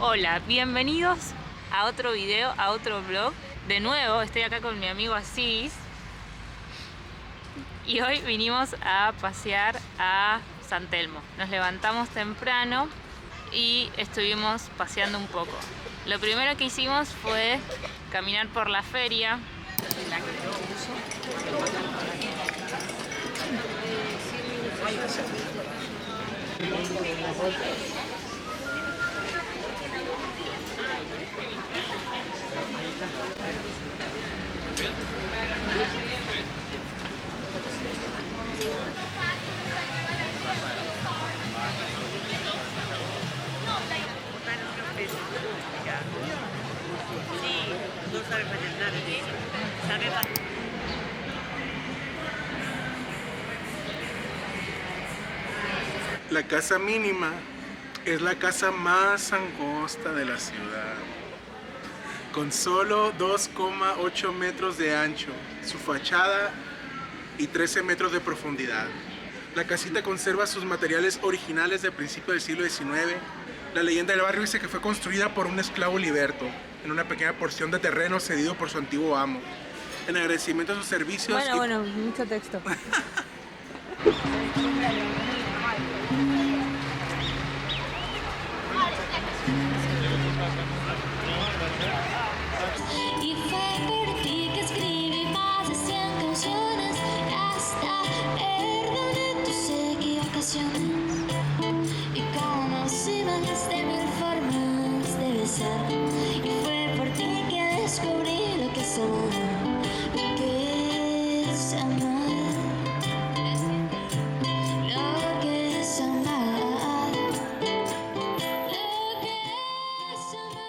Hola, bienvenidos a otro video, a otro vlog. De nuevo, estoy acá con mi amigo Asís. Y hoy vinimos a pasear a San Telmo. Nos levantamos temprano y estuvimos paseando un poco. Lo primero que hicimos fue caminar por la feria. La casa mínima es la casa más angosta de la ciudad, con solo 2,8 metros de ancho, su fachada y 13 metros de profundidad. La casita conserva sus materiales originales de principio del siglo XIX. La leyenda del barrio dice que fue construida por un esclavo liberto en una pequeña porción de terreno cedido por su antiguo amo, en agradecimiento a sus servicios. Bueno, mucho texto. Y fue por ti que escribí más de 100 canciones y hasta perdoné tus equivocaciones. Y conocí más de 1000 formas de besar. Y fue por ti que descubrí lo que es amor, lo que es amar, lo que es amar, lo que es amar.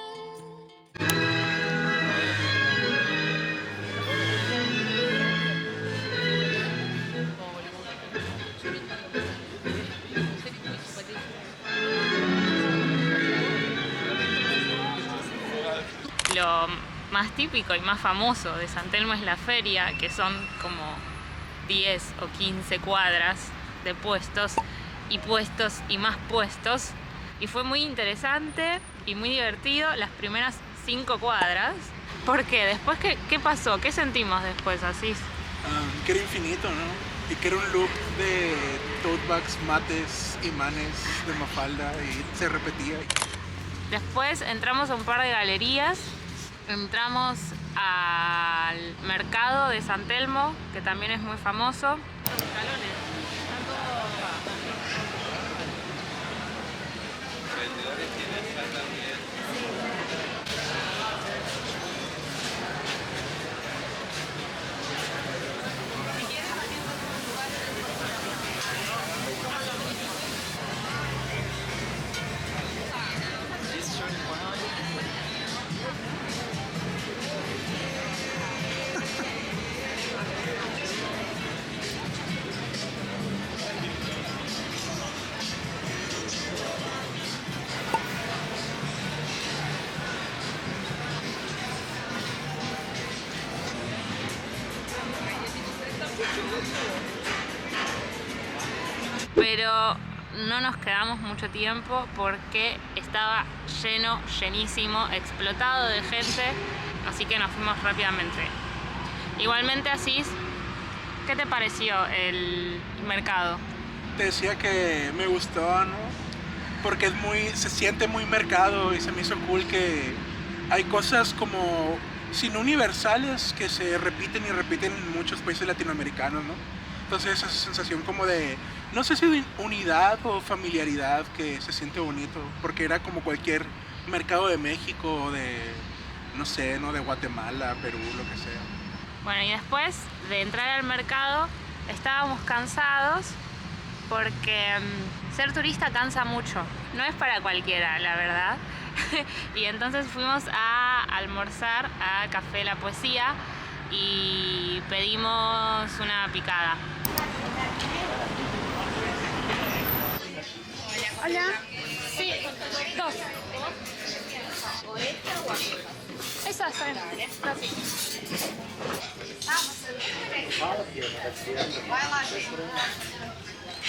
Lo más típico y más famoso de San Telmo es la feria, que son como 10 o 15 cuadras de puestos y más puestos. Y fue muy interesante y muy divertido las primeras 5 cuadras. ¿Por qué? Después, ¿qué pasó? ¿Qué sentimos después, Asís? Que era infinito, ¿no? Y que era un loop de tote bags, mates, imanes de Mafalda y se repetía. Después entramos a un par de galerías. Entramos al mercado de San Telmo, que también es muy famoso. Pero no nos quedamos mucho tiempo porque estaba llenísimo, explotado de gente, así que nos fuimos rápidamente. Igualmente, Asís, ¿qué te pareció el mercado? Te decía que me gustó, ¿no? Porque se siente muy mercado y se me hizo cool que hay cosas como sin universales que se repiten y repiten en muchos países latinoamericanos, ¿no? Entonces esa sensación como de, no sé si de unidad o familiaridad, que se siente bonito, porque era como cualquier mercado de México o de, no sé, ¿no? De Guatemala, Perú, lo que sea. Bueno, y después de entrar al mercado estábamos cansados porque ser turista cansa mucho. No es para cualquiera, la verdad. Y entonces fuimos a almorzar a Café La Poesía y pedimos una picada. Hola. Sí, 2. Esa está bien. Gracias.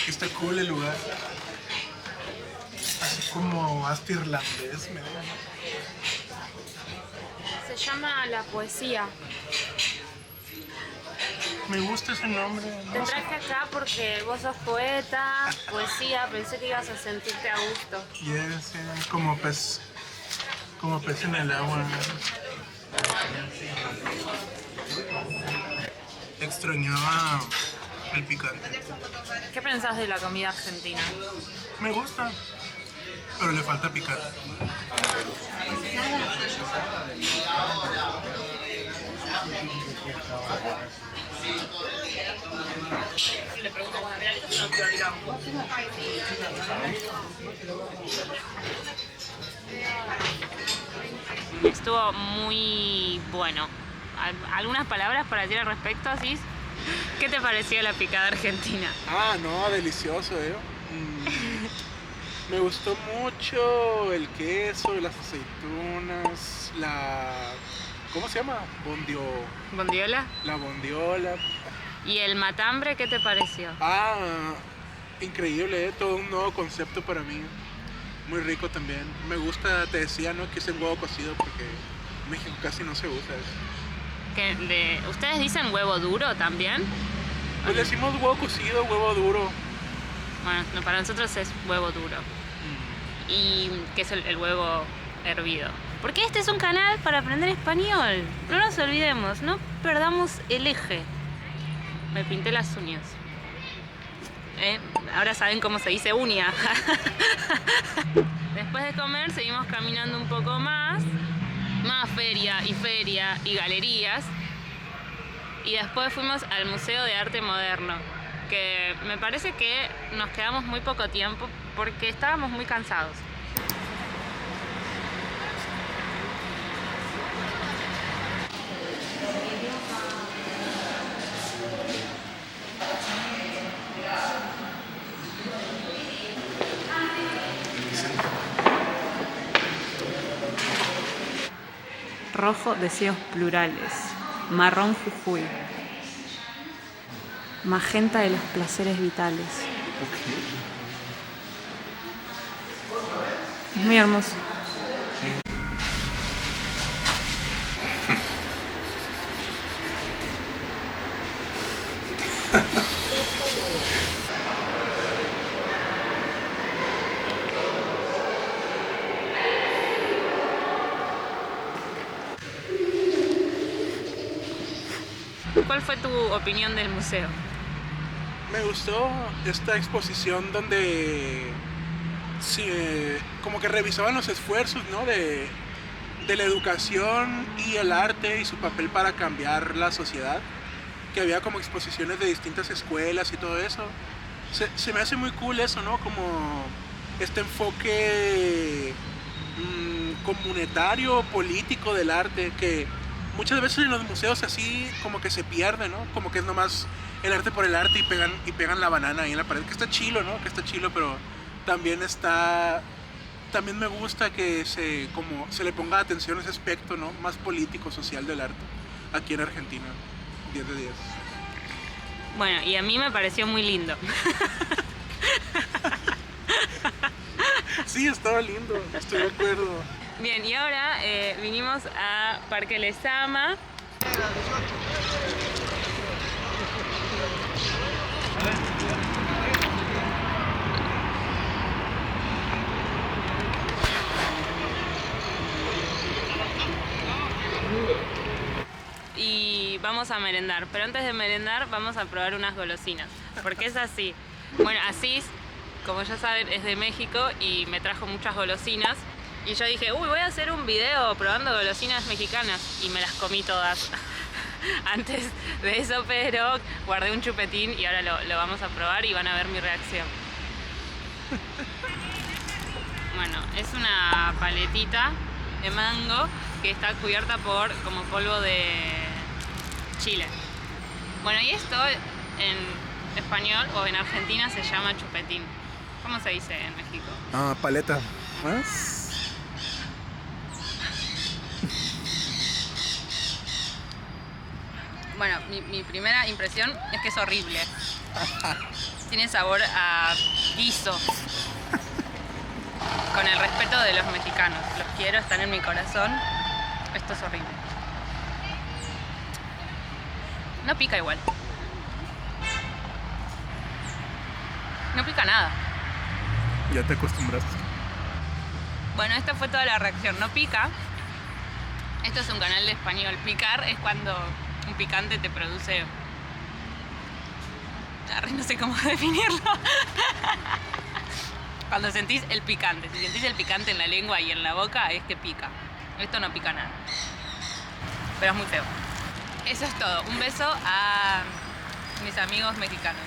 Está cool el lugar. como hasta irlandés, me da. Se llama La Poesía. Me gusta ese nombre. Te No sé. traje acá porque vos sos poeta, poesía, pensé que ibas a sentirte a gusto. Yes, como pez en el agua. Extrañaba el picante. ¿Qué pensás de la comida argentina? Me gusta, pero le falta picante. Estuvo muy bueno. ¿Algunas palabras para decir al respecto, Asís? ¿Qué te pareció la picada argentina? Ah, no, delicioso, Me gustó mucho el queso, las aceitunas, ¿cómo se llama? ¿Bondiola? La bondiola. ¿Y el matambre qué te pareció? Ah, increíble, todo un nuevo concepto para mí. Muy rico también. Me gusta, te decía, ¿no? Que es el huevo cocido porque en México casi no se usa eso. ¿Ustedes dicen huevo duro también? Pues le decimos huevo cocido, huevo duro. Bueno, no, para nosotros es huevo duro. Y que es el huevo hervido. Porque este es un canal para aprender español. No nos olvidemos, no perdamos el eje. Me pinté las uñas. Ahora saben cómo se dice uña. Después de comer seguimos caminando un poco más. Más feria y galerías. Y después fuimos al Museo de Arte Moderno, que me parece que nos quedamos muy poco tiempo porque estábamos muy cansados. Rojo, deseos plurales. Marrón, Jujuy. Magenta, de los placeres vitales. Es muy hermoso. ¿Cuál fue tu opinión del museo? Me gustó esta exposición donde como que revisaban los esfuerzos, ¿no? de la educación y el arte y su papel para cambiar la sociedad. Que había como exposiciones de distintas escuelas y todo eso. Se me hace muy cool eso, ¿no? Como este enfoque comunitario, político del arte, que muchas veces en los museos así como que se pierde, ¿no? Como que es nomás el arte por el arte y pegan la banana ahí en la pared, que está chilo, ¿no? Que está chilo, pero también me gusta que se le ponga atención a ese aspecto, ¿no? Más político, social del arte, aquí en Argentina. 10 de 10. Bueno, y a mí me pareció muy lindo. Sí, estaba lindo, estoy de acuerdo. Bien, y ahora vinimos a Parque Lezama. Y vamos a merendar, pero antes de merendar vamos a probar unas golosinas, porque es así. Bueno, Asís, como ya saben, es de México y me trajo muchas golosinas. Y yo dije, voy a hacer un video probando golosinas mexicanas. Y me las comí todas antes de eso, pero guardé un chupetín y ahora lo vamos a probar y van a ver mi reacción. Bueno, es una paletita de mango que está cubierta por como polvo de chile. Bueno, y esto en español o en Argentina se llama chupetín. ¿Cómo se dice en México? Ah, paleta. ¿Más? Bueno, mi primera impresión es que es horrible. Tiene sabor a guiso. Con el respeto de los mexicanos. Los quiero, están en mi corazón. Esto es horrible. No pica igual. No pica nada. Ya te acostumbraste. Bueno, esta fue toda la reacción. No pica. Esto es un canal de español. Picar es cuando un picante te produce... No sé cómo definirlo. Cuando sentís el picante. Si sentís el picante en la lengua y en la boca, es que pica. Esto no pica nada. Pero es muy feo. Eso es todo. Un beso a mis amigos mexicanos.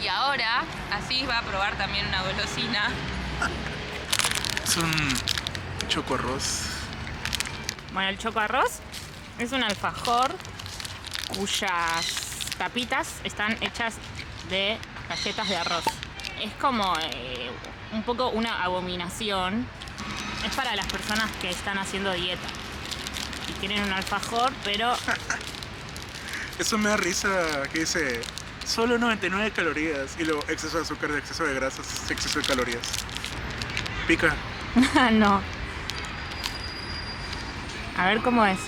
Y ahora, así va a probar también una golosina. Es un chocoarroz. Bueno, el chocoarroz es un alfajor cuyas tapitas están hechas de galletas de arroz. Es como un poco una abominación. Es para las personas que están haciendo dieta y quieren un alfajor, pero... Eso me da risa que dice solo 99 calorías y luego exceso de azúcar, exceso de grasas, exceso de calorías. Pica. No. A ver cómo es.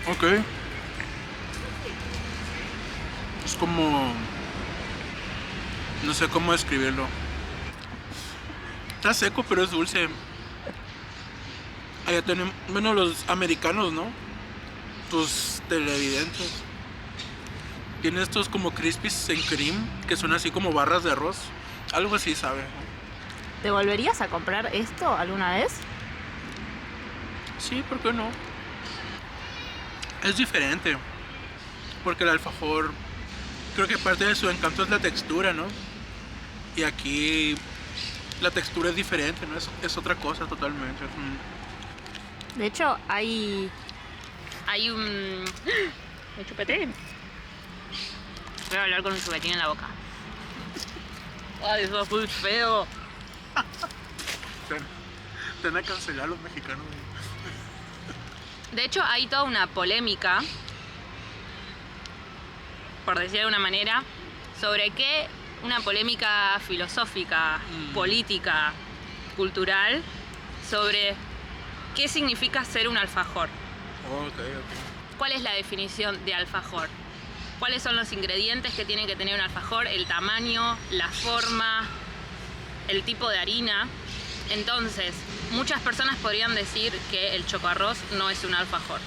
Ok. Es como... No sé cómo describirlo. Está seco, pero es dulce. Allá tenemos... Bueno, los americanos, ¿no? Tus televidentes. Tiene estos como crispies en cream, que son así como barras de arroz. Algo así, ¿sabe? ¿Te volverías a comprar esto alguna vez? Sí, ¿por qué no? Es diferente. Porque el alfajor, creo que parte de su encanto es la textura, ¿no? Y aquí la textura es diferente, ¿no? Es otra cosa totalmente. De hecho, hay un... Me chupeté. Voy a hablar con un chupetín en la boca. Ay, eso es muy feo. Te van a cancelar los mexicanos. De hecho, hay toda una polémica, por decir de alguna manera, sobre qué, una polémica filosófica, política, cultural, sobre qué significa ser un alfajor. Ok. ¿Cuál es la definición de alfajor? ¿Cuáles son los ingredientes que tiene que tener un alfajor? El tamaño, la forma, el tipo de harina. Entonces, muchas personas podrían decir que el chocoarroz no es un alfajor.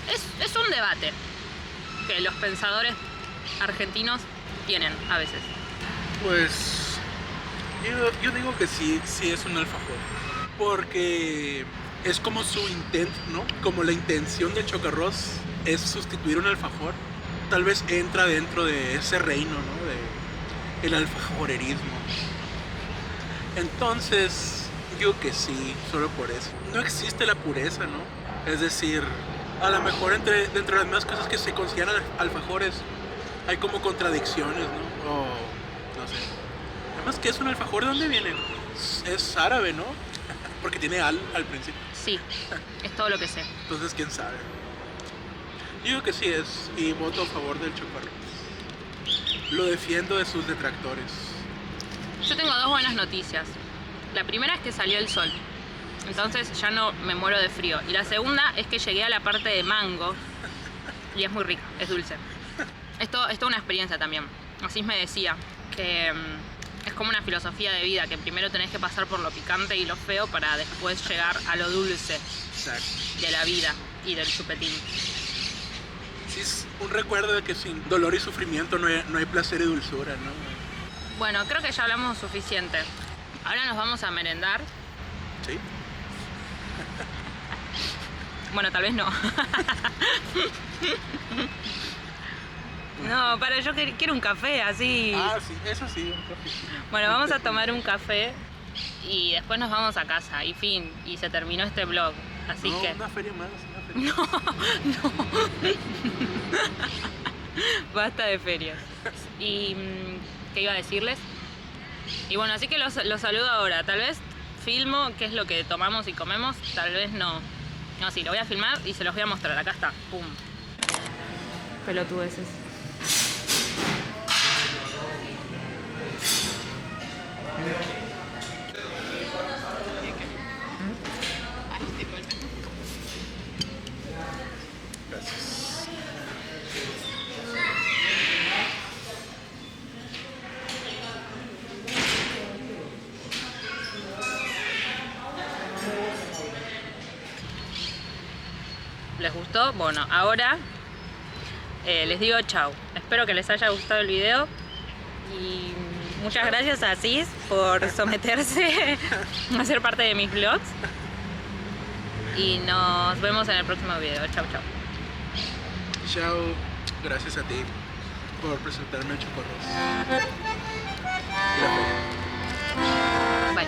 Es un debate que los pensadores argentinos tienen a veces. Pues yo digo que sí es un alfajor. Porque es como su intento, ¿no? Como la intención del chocoarroz es sustituir un alfajor. Tal vez entra dentro de ese reino, ¿no? De el alfajorerismo. Entonces, yo que sí, solo por eso. No existe la pureza, ¿no? Es decir, a lo mejor dentro de las mismas cosas que se consideran alfajores, hay como contradicciones, ¿no? O no sé. Además, ¿qué es un alfajor? ¿De dónde viene? Es árabe, ¿no? Porque tiene al principio. Sí, es todo lo que sé. Entonces, ¿quién sabe? Yo digo que sí es, y voto a favor del chocoarroz. Lo defiendo de sus detractores. Yo tengo dos buenas noticias. La primera es que salió el sol, entonces ya no me muero de frío. Y la segunda es que llegué a la parte de mango y es muy rica, es dulce. Esto es toda una experiencia también. Así me decía, que es como una filosofía de vida, que primero tenés que pasar por lo picante y lo feo para después llegar a lo dulce. Exacto. De la vida y del chupetín. Sí, es un recuerdo de que sin dolor y sufrimiento no hay placer y dulzura, ¿no? Bueno, creo que ya hablamos suficiente. Ahora nos vamos a merendar. Sí. Bueno, tal vez no. No, yo quiero un café así. Ah, sí, eso sí, un café. Bueno, vamos a tomar un café y después nos vamos a casa. Y fin, y se terminó este vlog. Así No, que... una feria más, una feria. No. Basta de ferias. Y ¿qué iba a decirles? Y bueno, así que los saludo ahora. Tal vez filmo qué es lo que tomamos y comemos, tal vez no. No, sí, lo voy a filmar y se los voy a mostrar. Acá está, pum. Pelotudeces. gustó. Bueno, ahora les digo chau. Espero que les haya gustado el video. Y muchas gracias a Cis por someterse a ser parte de mis vlogs. Y nos vemos en el próximo video. Chau, chau. Chao. Gracias a ti por presentarme el Chocorros. Y la feria. Bye.